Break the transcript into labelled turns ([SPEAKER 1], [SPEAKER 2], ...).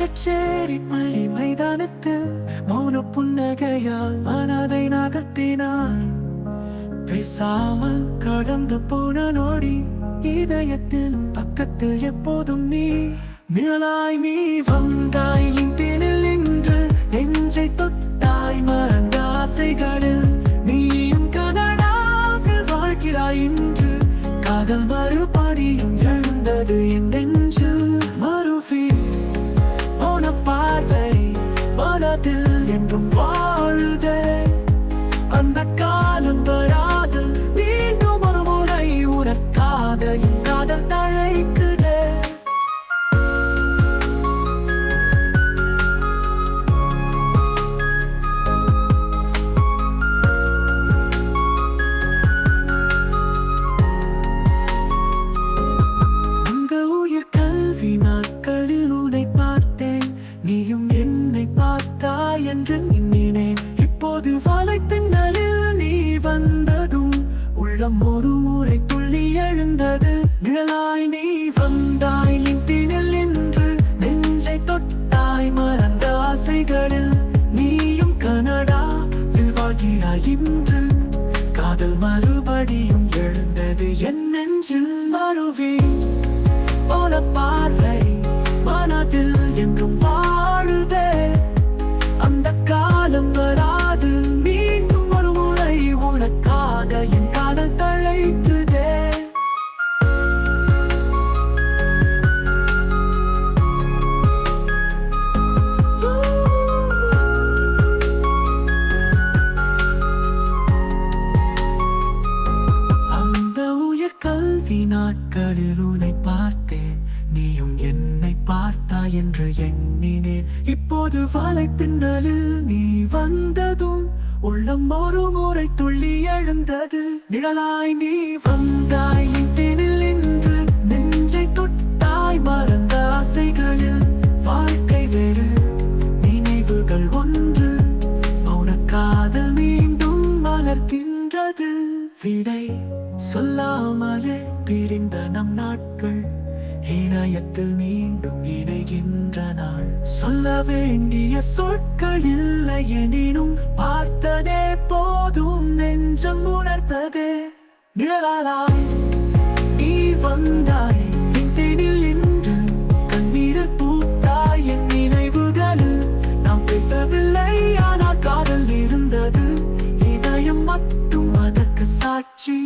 [SPEAKER 1] கச்சேரி பள்ளி மைதானத்தில் மௌன புன்னகையால் மனதை நகர்த்தினான். பேசாமல் கடந்து போன நொடி இதயத்தில் பக்கத்தில் எப்போதும் நீ நிழலாய் நீ வந்தாய். இன்றினில் நின்று நெஞ்சை தொட்டாய் மறந்த ஆசைகளில் நீயும் கனடாவில் வாழ்கிறாய். இன்று காதல் மறுபடியும் எழுந்தது என் நெஞ்சு. மறுவி போன பார்வை மனதில் என்றும் வாழுதே. அந்த காலம் வராது மீண்டும் ஒரு முறை உனக்காக என் காதல் தழைக்குதே. அங்க உயிர் கல்வி நாட்களில் உன்னை பார்த்தேன், நீயும் என்னை பார்த்தாய் என்று எண்ணினேன். இப்போது வாழை பின்னலில் நீ வந்ததும் உள்ளம் ஒரு முறை துள்ளி எழுந்தது. நிழலாய் நீ வந்தாய். இன்றினில் நின்று நெஞ்சை தொட்டாய் மறந்த ஆசைகளில் நீயும் கனடாவில் வாழ்கிறாய். இன்று காதல் மறுபடியும் எழுந்தது என் நெஞ்சில். மறுவி போன பார்வை மனதில் என்றும் வாழுதே. அந்த காலம் வராது மீண்டும் ஒரு முறை உனக்காக என் காதல் தழைக்குதே. அந்த உயர் கல்வி நாட்களில் உன்னை பார்த்தேன், நீயும் என்னை பார்த்தாய் என்று எண்ணினேன். இப்போது வாழை பின்னலில் நீ வந்ததும் உள்ளம் ஒரு முறை துள்ளி எழுந்தது. நிழலாய் நீ வந்தாய். இன்றினில் நின்று நெஞ்சை தொட்டாய் மறந்த ஆசைகளில் வாழ்க்கை வேறு நினைவுகள் ஒன்று. மௌன காதல் மீண்டும் மலர்கின்றது. விடை சொல்லாமலே பிரிந்த நம் நாட்கள் இணையத்தில் மீண்டும் இணைகின்ற நாள். சொல்ல வேண்டிய சொற்கள் இல்லை எனினும் பார்த்ததே போதும் நெஞ்சம் உணர்த்ததே. நிழலாய் நீ வந்தாய். இன்றினில் நின்று கண்ணீரில் பூத்தாய் என் நினைவுகளில். நாம் பேசவில்லை ஆனால் காதல் இருந்தது. இதயம் மட்டும் அதற்கு சாட்சி.